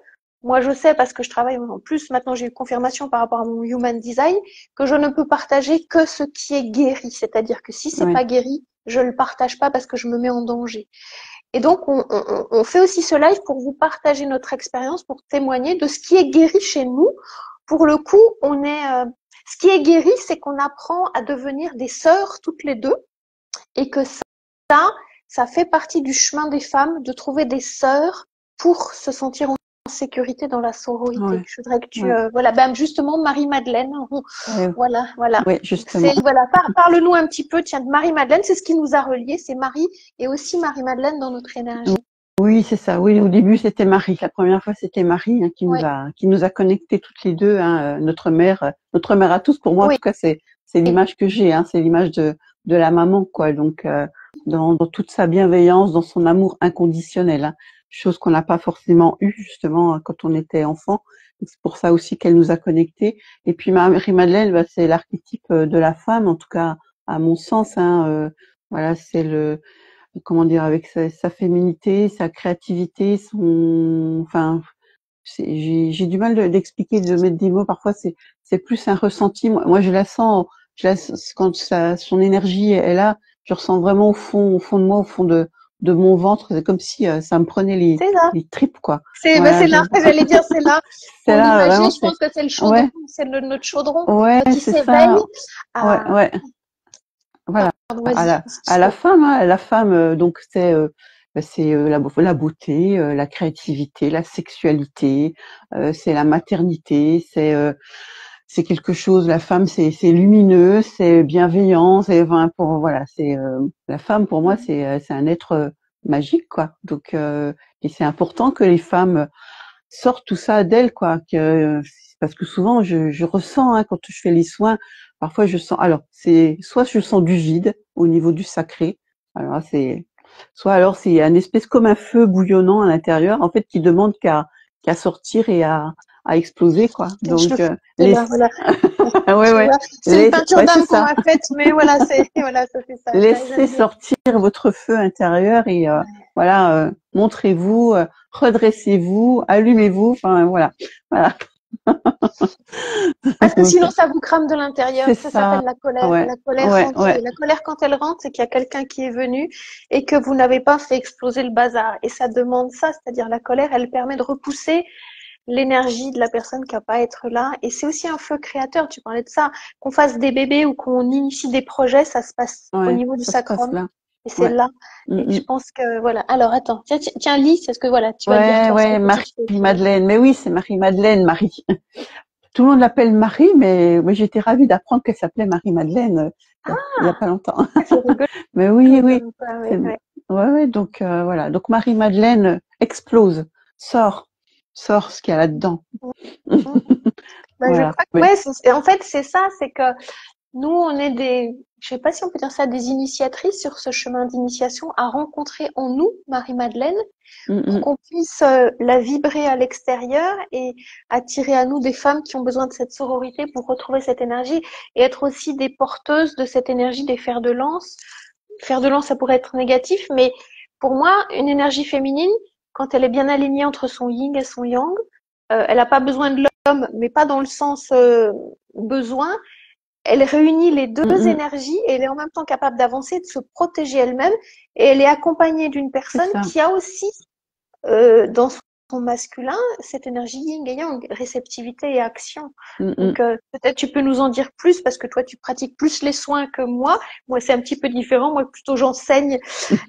moi je sais parce que je travaille en plus, maintenant j'ai eu confirmation par rapport à mon human design, que je ne peux partager que ce qui est guéri, c'est-à-dire que si c'est oui, pas guéri, je le partage pas parce que je me mets en danger. Et donc on fait aussi ce live pour vous partager notre expérience, pour témoigner de ce qui est guéri chez nous. Pour le coup, ce qui est guéri, c'est qu'on apprend à devenir des sœurs toutes les deux et que ça fait partie du chemin des femmes de trouver des sœurs pour se sentir en sécurité dans la sororité. oui, Je voudrais que tu, oui, voilà, ben justement Marie-Madeleine, oui, voilà. oui, justement. C'est voilà, parle-nous un petit peu, tiens, de Marie-Madeleine, c'est ce qui nous a reliés, c'est Marie et aussi Marie-Madeleine dans notre énergie. Oui, c'est ça. Oui, au début, c'était Marie. La première fois, c'était Marie hein, Oui, qui nous a connectés toutes les deux. Hein, notre mère à tous. Pour moi, en oui, tout cas, c'est l'image que j'ai. Hein, c'est l'image de la maman, quoi. Donc, dans toute sa bienveillance, dans son amour inconditionnel. Hein, chose qu'on n'a pas forcément eu justement quand on était enfant. C'est pour ça aussi qu'elle nous a connectés. Et puis Marie-Madeleine, bah, c'est l'archétype de la femme, en tout cas à mon sens. Hein, voilà, c'est le comment dire, avec sa féminité, sa créativité, enfin, j'ai du mal d'expliquer, de mettre des mots. Parfois, c'est plus un ressenti. Moi, quand son énergie est là, je ressens vraiment au fond de moi, au fond de mon ventre. C'est comme si ça me prenait c'est ça. les tripes, quoi. C'est Voilà, là, j'allais dire c'est là. c'est Pour là, l'imager, vraiment, je pense que c'est le chaudron, ouais, c'est notre chaudron. ouais, Quand il c'est s'éveille, ça, ouais, à, ouais. Voilà, pardon, vas-y, à la excuse-moi. femme, hein, à la femme, donc c'est la beauté, la créativité, la sexualité, c'est la maternité, c'est quelque chose. La femme, c'est lumineux, c'est bienveillant, c'est enfin pour voilà, c'est la femme pour moi, c'est un être magique quoi. Donc et c'est important que les femmes sortent tout ça d'elles quoi. Parce que souvent je ressens hein, quand je fais les soins, parfois je sens alors c'est soit je sens du vide au niveau du sacré, alors c'est soit alors c'est un espèce comme un feu bouillonnant à l'intérieur en fait qui demande qu'à sortir et à exploser quoi. Je le Donc fais là, voilà. ah ouais Tu ouais vois, c'est une peinture ouais c'est d'âme qu'on ça. m'a faite, mais voilà, voilà, ça fait ça. Laissez J'aime bien. sortir votre feu intérieur et Ouais. voilà montrez-vous, redressez-vous, allumez-vous, enfin voilà. Voilà. Parce que Donc sinon, ça vous crame de l'intérieur. c'est Ça s'appelle ça. la colère. Ouais, La colère ouais, rentre. ouais. La colère, quand elle rentre, c'est qu'il y a quelqu'un qui est venu et que vous n'avez pas fait exploser le bazar. Et ça demande ça, c'est-à-dire la colère, elle permet de repousser l'énergie de la personne qui n'a pas à être là. Et c'est aussi un feu créateur. Tu parlais de ça. Qu'on fasse des bébés ou qu'on initie des projets, ça se passe au Ouais, niveau du ça se passe sacrum. là. Et c'est Ouais. là. Et Mm, je mm. pense que, voilà. Alors, attends. Tiens, lis. Parce que voilà, tu vas le dire Ouais, toi, c'est ouais, une petite fille. Marie-Madeleine. Mais oui, c'est Marie-Madeleine, Marie. Tout le monde l'appelle Marie, mais moi j'étais ravie d'apprendre qu'elle s'appelait Marie-Madeleine il y a Ah, pas longtemps. c'est rigolo Mais oui, oui. comme quoi, C'est ouais, ouais. ouais, ouais, donc voilà. Donc Marie-Madeleine explose, sort, sort ce qu'il y a là-dedans. Mm. Ben, je Voilà. crois que Oui. ouais, en fait c'est ça, c'est que Nous, on est je sais pas si on peut dire ça, des initiatrices sur ce chemin d'initiation à rencontrer en nous, Marie-Madeleine, Mm, pour mm. qu'on puisse la vibrer à l'extérieur et attirer à nous des femmes qui ont besoin de cette sororité pour retrouver cette énergie et être aussi des porteuses de cette énergie des fers de lance. Fer de lance, ça pourrait être négatif, mais pour moi, une énergie féminine, quand elle est bien alignée entre son yin et son yang, elle n'a pas besoin de l'homme, mais pas dans le sens besoin. Elle réunit les Mm, deux mm. énergies et elle est en même temps capable d'avancer, de se protéger elle-même. Et elle est accompagnée d'une C'est personne ça. qui a aussi dans son masculin cette énergie yin et yang, réceptivité et action. Mm, Donc mm. peut-être tu peux nous en dire plus parce que toi tu pratiques plus les soins que moi. Moi c'est un petit peu différent. Moi plutôt j'enseigne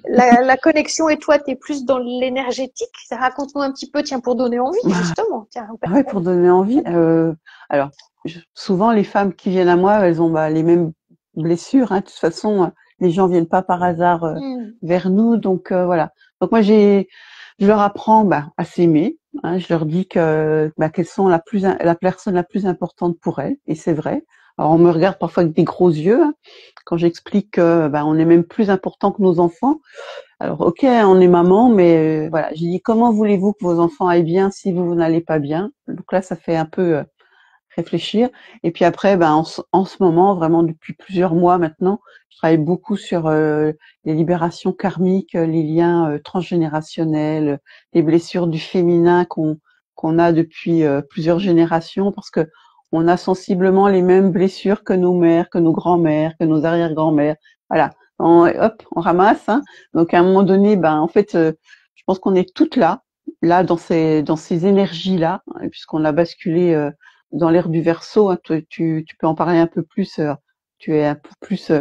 la connexion et toi tu es plus dans l'énergétique. Raconte-nous un petit peu, tiens, pour donner envie justement. Tiens, aux Ah ouais, pour personnes. donner envie. Alors, souvent, les femmes qui viennent à moi, elles ont les mêmes blessures. Hein. De toute façon, les gens viennent pas par hasard Hmm. vers nous. Donc, voilà. Donc, moi, je leur apprends à s'aimer. Hein. Je leur dis qu'elles sont la personne la plus importante pour elles. Et c'est vrai. Alors, on me regarde parfois avec des gros yeux hein, quand j'explique que on est même plus important que nos enfants. Alors, ok, on est maman, mais voilà, j'ai dit comment voulez-vous que vos enfants aillent bien si vous n'allez pas bien? Donc là, ça fait un peu réfléchir. Et puis après, en ce moment, vraiment depuis plusieurs mois maintenant, je travaille beaucoup sur les libérations karmiques, les liens transgénérationnels, les blessures du féminin qu'on a depuis plusieurs générations, parce que on a sensiblement les mêmes blessures que nos mères, que nos grands-mères, que nos arrière-grand-mères. Voilà. Hop, on ramasse. Hein. Donc à un moment donné, en fait, je pense qu'on est toutes là dans ces énergies-là, hein, puisqu'on a basculé dans l'ère du Verseau. Hein, tu peux en parler un peu plus. Tu es un peu plus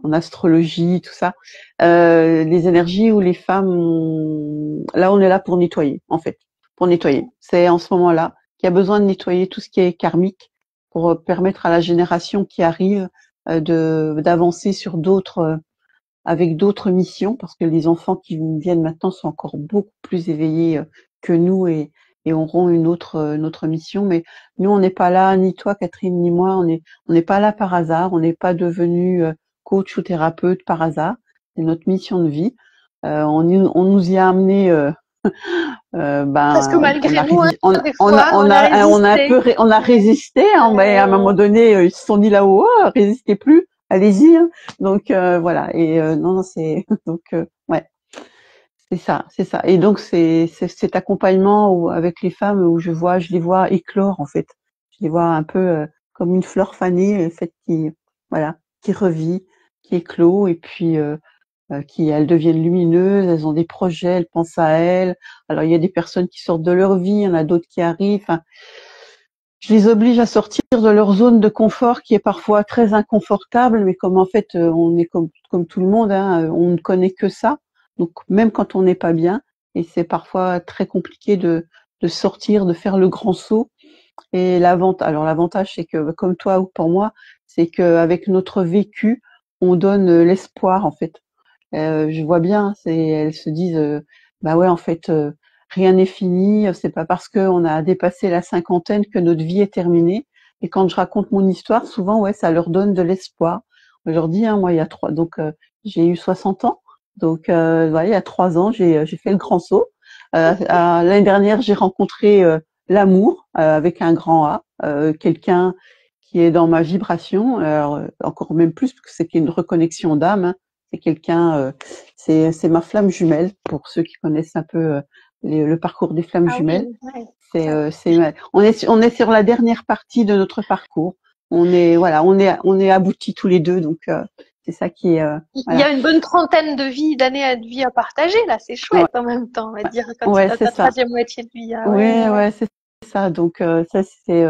en astrologie, tout ça. Les énergies où les femmes, là, on est là pour nettoyer, en fait, pour nettoyer. C'est en ce moment-là qu'il y a besoin de nettoyer tout ce qui est karmique pour permettre à la génération qui arrive d'avancer sur d'autres avec d'autres missions, parce que les enfants qui viennent maintenant sont encore beaucoup plus éveillés que nous et auront une autre mission. Mais nous, on n'est pas là, ni toi, Catherine, ni moi, on n'est pas là par hasard, on n'est pas devenu coach ou thérapeute par hasard. C'est notre mission de vie. On nous y a amené. Parce que On a malgré nous, hein, résisté, on, des fois, on a on a un peu, résisté. on a résisté, hein, mais à un moment Euh, donné, ils se sont dit là-haut, oh, résistez plus, allez-y. Hein. Donc voilà. Et non, non, c'est donc ouais, c'est ça, c'est ça. Et donc c'est cet accompagnement avec les femmes où je les vois éclore en fait. Je les vois un peu comme une fleur fanée, en fait, qui voilà, qui revit, qui éclot, et puis qui elles deviennent lumineuses, elles ont des projets, elles pensent à elles. Alors il y a des personnes qui sortent de leur vie, il y en a d'autres qui arrivent. Enfin, je les oblige à sortir de leur zone de confort qui est parfois très inconfortable, mais comme en fait on est comme tout le monde, hein, on ne connaît que ça. Donc même quand on n'est pas bien, et c'est parfois très compliqué de sortir, de faire le grand saut. Et l'avantage, c'est que comme toi ou pour moi, c'est qu'avec notre vécu, on donne l'espoir en fait. Je vois bien, elles se disent, bah ouais, en fait, rien n'est fini. C'est pas parce qu'on a dépassé la cinquantaine que notre vie est terminée. Et quand je raconte mon histoire, souvent, ouais, ça leur donne de l'espoir. Je leur dis, hein, moi, il y a donc j'ai eu 60 ans. Donc, voilà, il y a 3 ans, j'ai fait le grand saut. L'année dernière, j'ai rencontré l'amour avec un grand A, quelqu'un qui est dans ma vibration. Alors, encore même plus parce que c'était une reconnexion d'âme. Hein. C'est quelqu'un, c'est ma flamme jumelle pour ceux qui connaissent un peu le parcours des flammes ah oui, jumelles. ouais, ça. On est sur la dernière partie de notre parcours. On est aboutis tous les deux, donc c'est ça qui est Il y voilà. a une bonne trentaine d'années de vie à partager, là. C'est Ouais, chouette en même temps, on va dire, quand tu es ouais, dans c'est ta ça. troisième moitié de vie. Ah ouais, Ouais, ouais. ouais, c'est ça. Donc ça c'était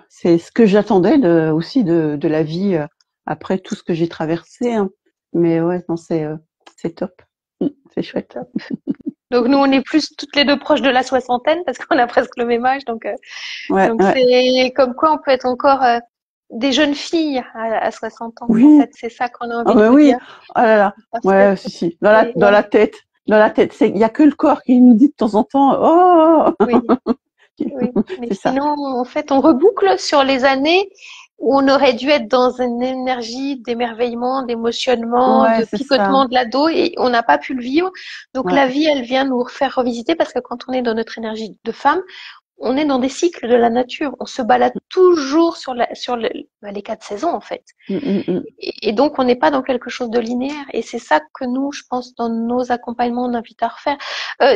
c'est ce que j'attendais aussi de la vie après tout ce que j'ai traversé. Hein. Mais ouais, non, c'est top. C'est C'est chouette. top. Donc nous, on est plus toutes les deux proches de la soixantaine parce qu'on a presque le même âge. Ouais, Donc ouais. c'est comme quoi on peut être encore des jeunes filles à 60 ans. En Oui. fait, c'est ça qu'on a Ah envie de ben vous dire. oui. Oh là là. Parce que Ouais, si, si. Dans ouais, la tête. Dans la tête. Il y a que le corps qui nous dit de temps en temps, oh, oui, oui. Mais c'est ça. sinon, en fait, on reboucle sur les années où on aurait dû être dans une énergie d'émerveillement, d'émotionnement, Ouais, de c'est ça. picotement de l'ado et on n'a pas pu le vivre. Donc Ouais. la vie, elle vient nous faire revisiter parce que quand on est dans notre énergie de femme, on est dans des cycles de la nature. On se balade toujours les 4 saisons en fait. Mm, mm, mm. Et donc, on n'est pas dans quelque chose de linéaire. Et c'est ça que nous, je pense, dans nos accompagnements, on invite à refaire.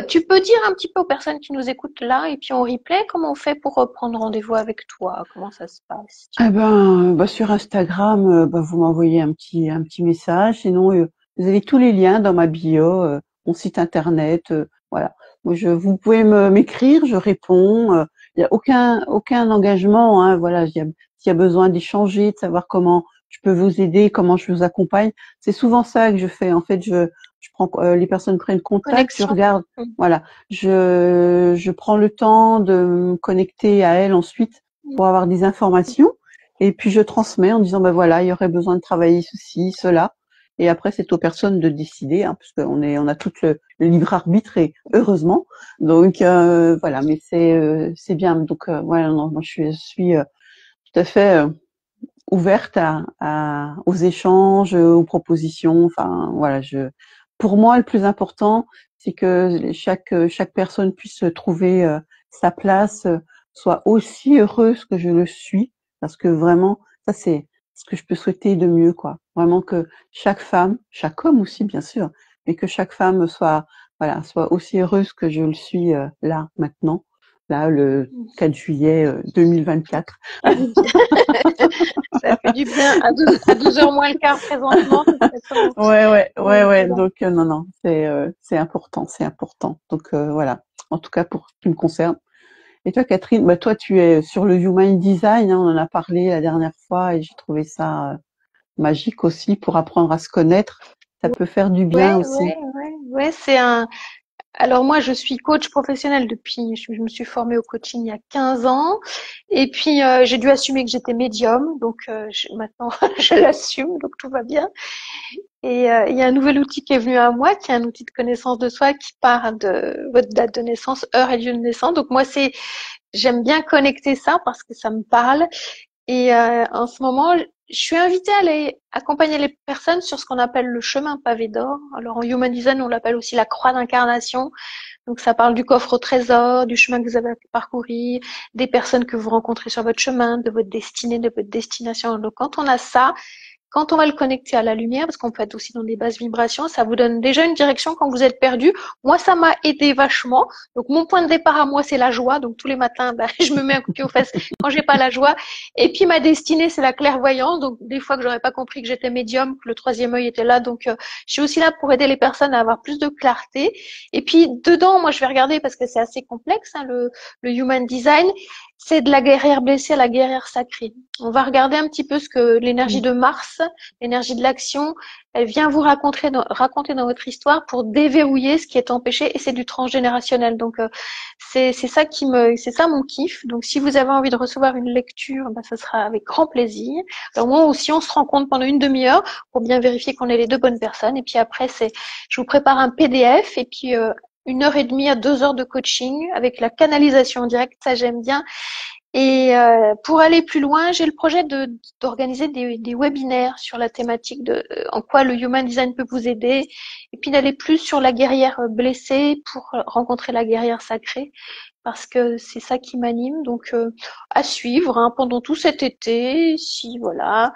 Tu peux dire un petit peu aux personnes qui nous écoutent là, et puis en replay, comment on fait pour prendre rendez-vous avec toi? Comment ça se passe? Eh ben, bah, sur Instagram, bah, vous m'envoyez un petit message. Sinon, vous avez tous les liens dans ma bio, mon site internet, voilà. Moi, vous pouvez m'écrire, je réponds. Il y a aucun engagement, hein, voilà. S'il y a besoin d'échanger, de savoir comment je peux vous aider, comment je vous accompagne, c'est souvent ça que je fais. En fait, je prends, les personnes prennent contact, je Connexion. regarde, Mm. voilà. Je prends le temps de me connecter à elles ensuite pour avoir des informations. Et puis je transmets en disant ben voilà, il y aurait besoin de travailler ceci, cela. Et après c'est aux personnes de décider, hein, parce on a tout le libre arbitre et heureusement. Donc voilà, mais c'est bien. Donc voilà, non, moi je suis tout à fait ouverte aux échanges, aux propositions. Enfin voilà, pour moi le plus important c'est que chaque personne puisse trouver sa place, soit aussi heureuse que je le suis, parce que vraiment ça c'est ce que je peux souhaiter de mieux, quoi. Vraiment que chaque femme, chaque homme aussi bien sûr, mais que chaque femme soit aussi heureuse que je le suis là maintenant, là le 4 juillet 2024. Ça fait du bien à 12 heures moins le quart présentement. Exactement. Ouais. Donc non, non, c'est important, c'est important. Donc voilà. En tout cas pour ce qui me concerne. Et toi, Catherine, bah toi, tu es sur le Human Design. Hein, on en a parlé la dernière fois et j'ai trouvé ça magique aussi pour apprendre à se connaître. Ça peut faire du bien aussi. Ouais, c'est un. Alors moi, je suis coach professionnel depuis. Je me suis formée au coaching il y a 15 ans, et puis j'ai dû assumer que j'étais médium. Donc maintenant, je l'assume, donc tout va bien. Et il y a un nouvel outil qui est venu à moi, qui est un outil de connaissance de soi qui part de votre date de naissance, heure et lieu de naissance. Donc moi, j'aime bien connecter ça parce que ça me parle. Et en ce moment, je suis invitée à aller accompagner les personnes sur ce qu'on appelle le chemin pavé d'or. Alors en Human Design, on l'appelle aussi la croix d'incarnation. Donc ça parle du coffre au trésor, du chemin que vous avez à parcourir, des personnes que vous rencontrez sur votre chemin, de votre destinée, de votre destination. Donc quand on a ça, quand on va le connecter à la lumière, parce qu'on peut être aussi dans des basses vibrations, ça vous donne déjà une direction quand vous êtes perdu. Moi, ça m'a aidé vachement. Donc, mon point de départ à moi, c'est la joie. Donc, tous les matins, je me mets un coup de pied aux fesses quand j'ai pas la joie. Et puis, ma destinée, c'est la clairvoyance. Donc, des fois que j'aurais pas compris que j'étais médium, que le troisième œil était là. Donc, je suis aussi là pour aider les personnes à avoir plus de clarté. Et puis, dedans, moi, je vais regarder parce que c'est assez complexe, hein, le Human Design. C'est de la guerrière blessée à la guerrière sacrée. On va regarder un petit peu ce que l'énergie de Mars, l'énergie de l'action, elle vient vous raconter dans votre histoire pour déverrouiller ce qui est empêché et c'est du transgénérationnel. Donc c'est ça mon kiff. Donc si vous avez envie de recevoir une lecture, ça sera avec grand plaisir. Alors moi aussi on se rencontre pendant une demi-heure pour bien vérifier qu'on est les deux bonnes personnes et puis après je vous prépare un PDF et puis 1 heure et demie à 2 heures de coaching avec la canalisation en direct, ça j'aime bien. Et pour aller plus loin, j'ai le projet d'organiser des webinaires sur la thématique de en quoi le Human Design peut vous aider, et puis d'aller plus sur la guerrière blessée pour rencontrer la guerrière sacrée, parce que c'est ça qui m'anime. Donc à suivre hein, pendant tout cet été, si voilà,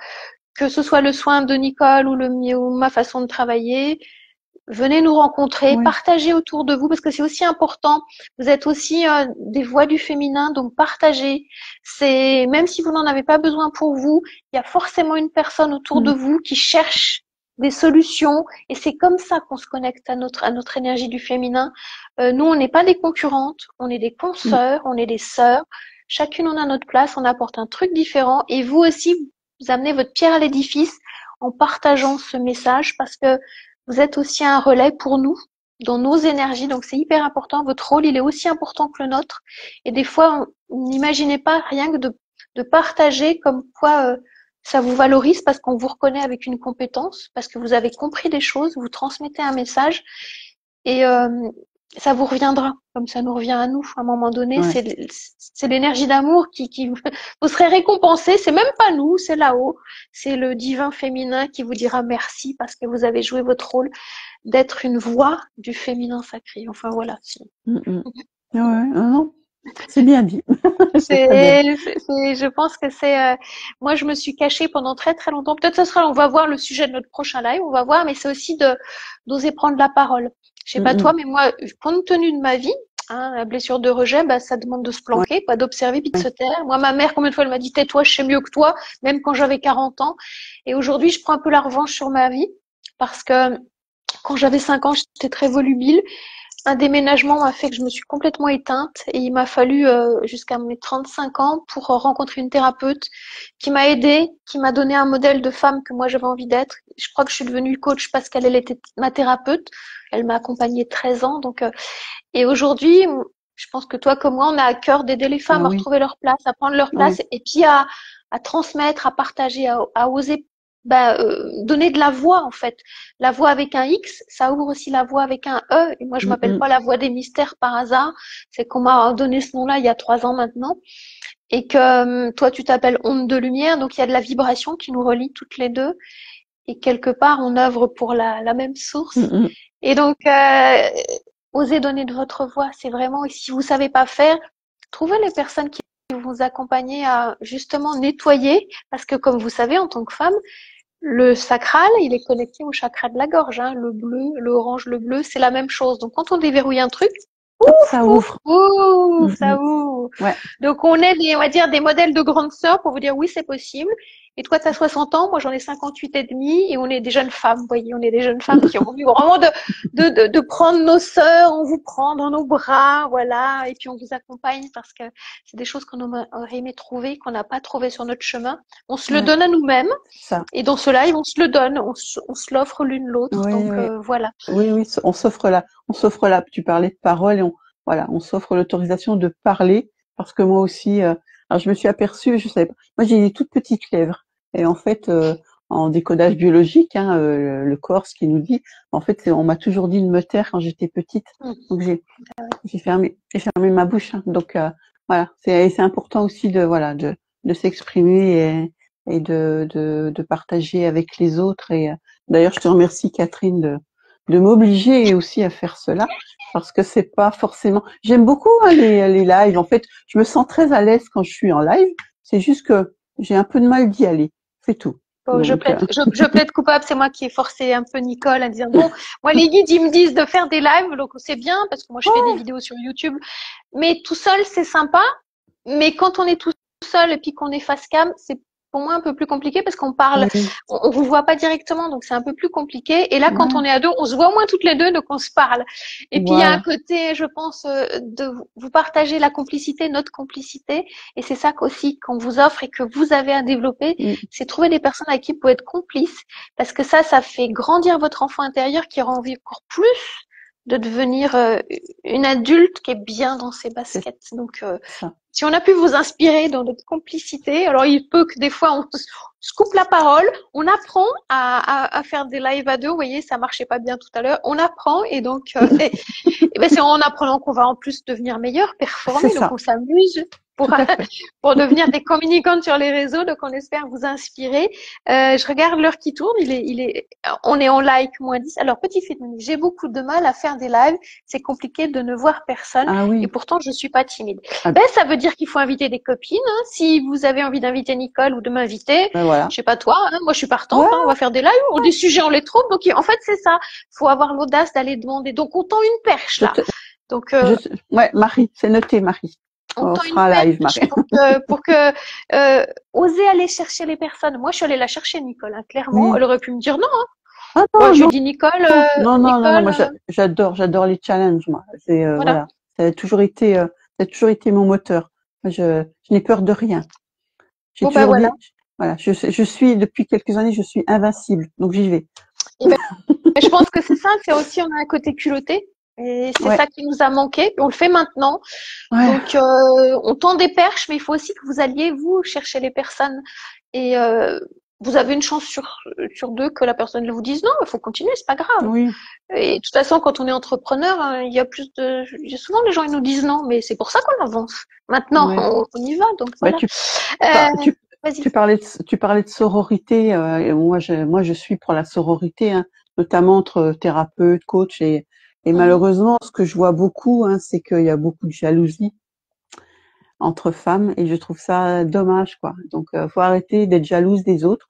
que ce soit le soin de Nicole ou le mien ou ma façon de travailler. Venez nous rencontrer, Oui. partagez autour de vous parce que c'est aussi important. Vous êtes aussi des voix du féminin, donc partagez. C'est même si vous n'en avez pas besoin pour vous, il y a forcément une personne autour de Mm. vous qui cherche des solutions et c'est comme ça qu'on se connecte à notre énergie du féminin. Nous, on n'est pas des concurrentes, on est des Mm. consoeurs, on est des sœurs. Chacune on a notre place, on apporte un truc différent et vous aussi vous amenez votre pierre à l'édifice en partageant ce message parce que vous êtes aussi un relais pour nous dans nos énergies, donc c'est hyper important. Votre rôle, il est aussi important que le nôtre. Et des fois, n'imaginez pas rien que de partager comme quoi ça vous valorise parce qu'on vous reconnaît avec une compétence, parce que vous avez compris des choses, vous transmettez un message. Et Ça vous reviendra, comme ça nous revient à nous. À un moment donné, Ouais. c'est l'énergie d'amour qui vous serez récompensé. C'est même pas nous, c'est là-haut. C'est le divin féminin qui vous dira merci parce que vous avez joué votre rôle d'être une voix du féminin sacré. Enfin voilà. Mm, mm. Ouais, non, non, c'est bien dit. C'est très bien. Je pense que moi je me suis cachée pendant très très longtemps. Peut-être ce sera, on va voir le sujet de notre prochain live, on va voir, mais c'est aussi d'oser prendre la parole. Je sais Mm, pas toi, mm. mais moi, compte tenu de ma vie, hein, la blessure de rejet, bah, ça demande de se Ouais, planquer, pas d'observer puis de se ouais. taire. Moi, ma mère, combien de fois elle m'a dit tais-toi, je sais mieux que toi, même quand j'avais 40 ans. Et aujourd'hui, je prends un peu la revanche sur ma vie parce que quand j'avais 5 ans, j'étais très volubile. Un déménagement m'a fait que je me suis complètement éteinte et il m'a fallu jusqu'à mes 35 ans pour rencontrer une thérapeute qui m'a aidée, qui m'a donné un modèle de femme que moi j'avais envie d'être. Je crois que je suis devenue coach parce qu'elle elle était ma thérapeute. Elle m'a accompagnée 13 ans. Et aujourd'hui, je pense que toi comme moi, on a à cœur d'aider les Ah femmes à oui, retrouver leur place, à prendre leur oui. place et puis à transmettre, à partager, à oser donner de la voix en fait. La voix avec un X, ça ouvre aussi la voix avec un E. Et moi, je Mm, m'appelle mm. pas la voix des mystères par hasard. C'est qu'on m'a donné ce nom-là il y a 3 ans maintenant. Et que toi, tu t'appelles Onde de Lumière. Donc, il y a de la vibration qui nous relie toutes les deux. Et quelque part, on œuvre pour la même Mm, source. mm. Et donc, osez donner de votre voix. C'est vraiment, et si vous savez pas faire, trouvez les personnes qui vont vous accompagner à justement nettoyer. Parce que comme vous savez, en tant que femme, le sacral, il est connecté au chakra de la gorge, hein. Le bleu, l'orange, le bleu, c'est la même chose. Donc, quand on déverrouille un truc, Hop, ça ouf, ouvre. ouf, Mm, ça mm. ouvre. Ouais, Donc, on est on va dire, des modèles de grandes sœurs pour vous dire oui, c'est possible. Et toi, tu as 60 ans, moi j'en ai 58 et demi, et on est des jeunes femmes, vous voyez, on est des jeunes femmes qui ont envie vraiment de prendre nos sœurs, on vous prend dans nos bras, voilà, et puis on vous accompagne parce que c'est des choses qu'on aurait aimé trouver, qu'on n'a pas trouvé sur notre chemin. On se le ouais, donne à nous-mêmes, c'est ça. et dans ce live, on se le donne, on se l'offre l'une l'autre, Oui, donc oui, voilà. oui, oui, on s'offre là. Tu parlais de parole et voilà, on s'offre l'autorisation de parler parce que moi aussi, alors je me suis aperçue, je savais pas. Moi, j'ai des toutes petites lèvres et en fait, en décodage biologique, hein, le corps, ce qui nous dit, en fait, on m'a toujours dit de me taire quand j'étais petite, donc j'ai fermé ma bouche. Hein. Donc voilà, c'est important aussi de voilà de s'exprimer et de partager avec les autres. Et d'ailleurs, je te remercie Catherine de m'obliger aussi à faire cela parce que c'est pas forcément. J'aime beaucoup hein, les lives. En fait, je me sens très à l'aise quand je suis en live. C'est juste que j'ai un peu de mal d'y aller. C'est tout. Bon, Donc je plaide coupable, c'est moi qui ai forcé un peu Nicole à dire bon, moi les guides ils me disent de faire des lives, donc c'est bien parce que moi je fais des ouais, vidéos sur YouTube, mais tout seul c'est sympa, mais quand on est tout seul et puis qu'on est face cam, c'est pour moi un peu plus compliqué parce qu'on parle, oui, on vous voit pas directement, donc c'est un peu plus compliqué. Et là, quand on ouais, est à deux, on se voit au moins toutes les deux, donc on se parle. Et puis il y a un voilà. côté, je pense, de vous partager la complicité, notre complicité, et c'est ça qu'aussi qu'on vous offre et que vous avez à développer, Mm, c'est trouver des personnes avec qui vous pouvez être complice, parce que ça fait grandir votre enfant intérieur qui aura envie encore plus de devenir une adulte qui est bien dans ses c'est baskets. Donc, ça. si on a pu vous inspirer dans notre complicité, alors il peut que des fois se coupe la parole, on apprend à faire des lives à deux. Vous voyez, ça marchait pas bien tout à l'heure. On apprend et donc et ben c'est en apprenant qu'on va en plus devenir meilleur, C'est performer. Donc ça. on s'amuse pour Tout à fait. pour devenir des communicantes sur les réseaux. Donc on espère vous inspirer. Je regarde l'heure qui tourne. On est en like -10. Alors petit feedback, j'ai beaucoup de mal à faire des lives. C'est compliqué de ne voir personne Ah et oui. pourtant je suis pas timide. Ah, Ben ça veut dire qu'il faut inviter des copines. Hein. Si vous avez envie d'inviter Nicole ou de m'inviter, ben voilà. je sais pas toi, hein, moi je suis partante. Ouais, Hein, on va faire des lives. Des sujets on les trouve. Donc en fait c'est ça. Faut avoir l'audace d'aller demander. Donc on tend une perche je là. te, Donc je, ouais, Marie, c'est noté, Marie. on On tend une fera un live, perche Marie. pour que oser aller chercher les personnes. Moi, je suis allée la chercher, Nicole. Hein, clairement, Oui. elle aurait pu me dire non. Hein. Ah Bon, non, je lui ai non, dit Nicole, non, non, non, non, moi Nicole, j'adore les challenges, moi. C'est voilà. voilà, ça a toujours été mon moteur. Moi, je n'ai peur de rien. J'ai Bon ben toujours voilà. dit, voilà, je suis depuis quelques années, je suis invincible, donc j'y vais. Et ben, je pense que c'est ça. C'est aussi on a un côté culotté. Et c'est Ouais, ça qui nous a manqué. Et on le fait maintenant. ouais, Donc, on tend des perches, mais il faut aussi que vous alliez, vous, chercher les personnes. Et vous avez une chance sur deux que la personne vous dise non, il faut continuer, c'est pas grave. Oui, Et de toute façon, quand on est entrepreneur, hein, souvent les gens ils nous disent non, mais c'est pour ça qu'on avance. Maintenant, ouais. on y va, donc Ouais, voilà. par- Euh, tu, Vas-y. tu parlais de sororité. Et moi, je suis pour la sororité, hein, notamment entre thérapeutes, coachs et Mhm. malheureusement, ce que je vois beaucoup, hein, c'est qu'il y a beaucoup de jalousie entre femmes et je trouve ça dommage, quoi. Donc, faut arrêter d'être jalouse des autres.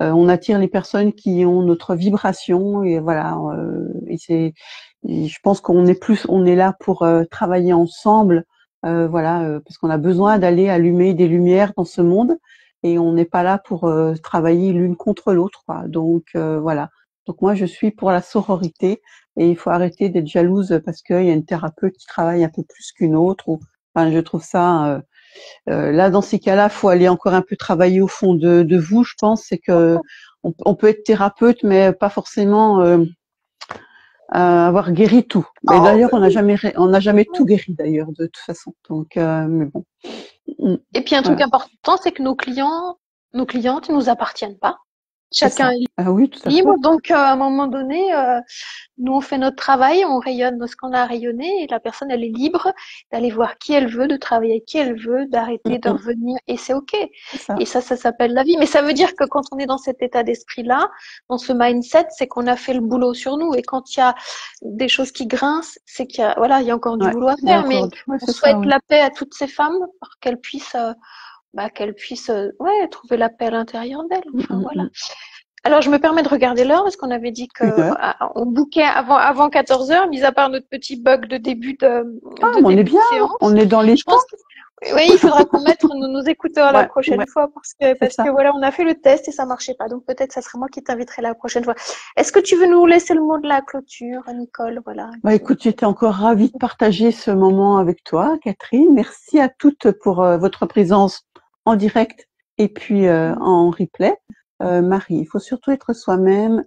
On attire les personnes qui ont notre vibration et voilà. Je pense on est là pour travailler ensemble, voilà, parce qu'on a besoin d'aller allumer des lumières dans ce monde et on n'est pas là pour travailler l'une contre l'autre, quoi. Donc voilà. Donc moi je suis pour la sororité et il faut arrêter d'être jalouse parce qu'il y a une thérapeute qui travaille un peu plus qu'une autre. Enfin, je trouve ça là, dans ces cas-là, faut aller encore un peu travailler au fond de vous, je pense. C'est que on peut être thérapeute, mais pas forcément avoir guéri tout. Mais Oh, d'ailleurs, on n'a jamais tout guéri d'ailleurs, de toute façon. Donc, mais bon, Mm. et puis un truc Voilà, important, c'est que nos clientes ne nous appartiennent pas. c'est Chacun ça. est Ah oui, tout à libre, fait. donc à un moment donné, nous on fait notre travail, on rayonne ce qu'on a rayonné, et la personne elle est libre d'aller voir qui elle veut, de travailler avec qui elle veut, d'arrêter, de Mm. revenir, et c'est ok. C'est ça. Et ça s'appelle la vie. Mais ça veut dire que quand on est dans cet état d'esprit-là, dans ce mindset, c'est qu'on a fait le boulot sur nous. Et quand il y a des choses qui grincent, c'est qu'il y a, voilà, il y a encore du Ouais. boulot à Il y a faire. Mais encore ouais, on c'est ça, souhaite oui. la paix à toutes ces femmes pour qu'elles puissent, ouais, trouver la paix à l'intérieur d'elles. Enfin voilà. Mm. Alors, je me permets de regarder l'heure parce qu'on avait dit Une que heure. on bouquait avant 14 heures, mis à part notre petit bug Ah, de mais on est début de bien. séance. On est dans les Je pense que oui, il faudra qu'on mette nos écouteurs la Ouais, prochaine ouais, fois c'est parce que ça. voilà, on a fait le test et ça marchait pas. Donc peut-être ça sera moi qui t'inviterai la prochaine fois. Est-ce que tu veux nous laisser le mot de la clôture, Nicole? Voilà. Bah écoute, j'étais encore ravie de partager ce moment avec toi, Catherine. Merci à toutes pour votre présence en direct et puis en replay. Marie, il faut surtout être soi-même.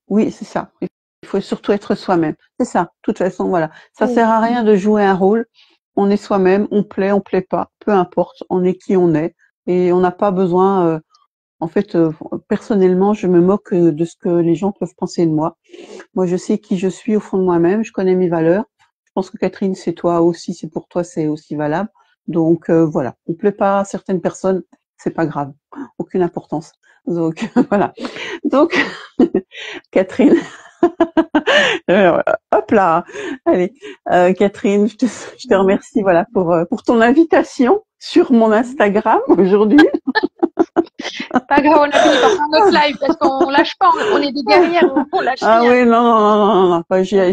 Oui, c'est ça. Il faut surtout être soi-même. C'est ça. De toute façon, voilà. Ça sert à rien de jouer un rôle. On est soi-même, on plaît pas, peu importe. On est qui on est et on n'a pas besoin. En fait, personnellement, je me moque de ce que les gens peuvent penser de moi. Moi, je sais qui je suis au fond de moi-même, je connais mes valeurs. Je pense que Catherine, c'est toi aussi, c'est pour toi, c'est aussi valable. Donc voilà, on plaît pas à certaines personnes, c'est pas grave, aucune importance. Donc voilà. Donc Catherine, hop là, allez, Catherine, je te remercie voilà pour ton invitation sur mon Instagram aujourd'hui. Pas grave, on a fini par faire notre live parce qu'on lâche pas, on est des guerrières, on lâche Ah rien. oui, non. Enfin, c'est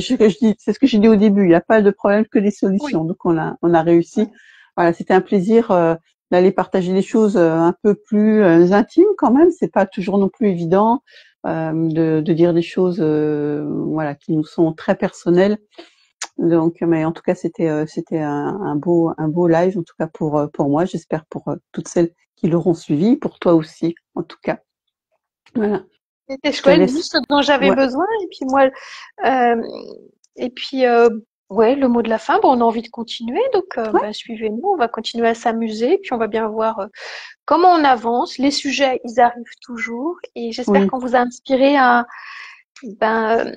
ce que j'ai dit au début. Il n'y a pas de problème que des Oui. solutions. Donc on a réussi. Voilà, c'était un plaisir d'aller partager des choses un peu plus intimes quand même. C'est pas toujours non plus évident de dire des choses voilà qui nous sont très personnelles. Donc, mais en tout cas, c'était un beau live en tout cas pour moi. J'espère pour toutes celles qui l'auront suivi, pour toi aussi en tout cas. Voilà. C'était Je te chouette, laisse. juste ce dont j'avais Ouais, besoin. Et puis moi, euh, et puis ouais, le mot de la fin, bon, on a envie de continuer, donc ouais, ben, suivez-nous, on va continuer à s'amuser, puis on va bien voir comment on avance. Les sujets, ils arrivent toujours, et j'espère oui. qu'on vous a inspiré à ben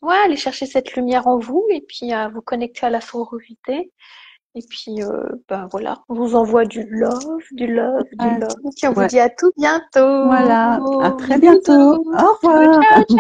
ouais, aller chercher cette lumière en vous, et puis à vous connecter à la sororité. Et puis ben voilà, on vous envoie du love, du love, du Ouais. love. Et puis on vous Ouais. dit à tout bientôt. Voilà, à très bientôt. Bisous. Au Ciao, revoir. ciao.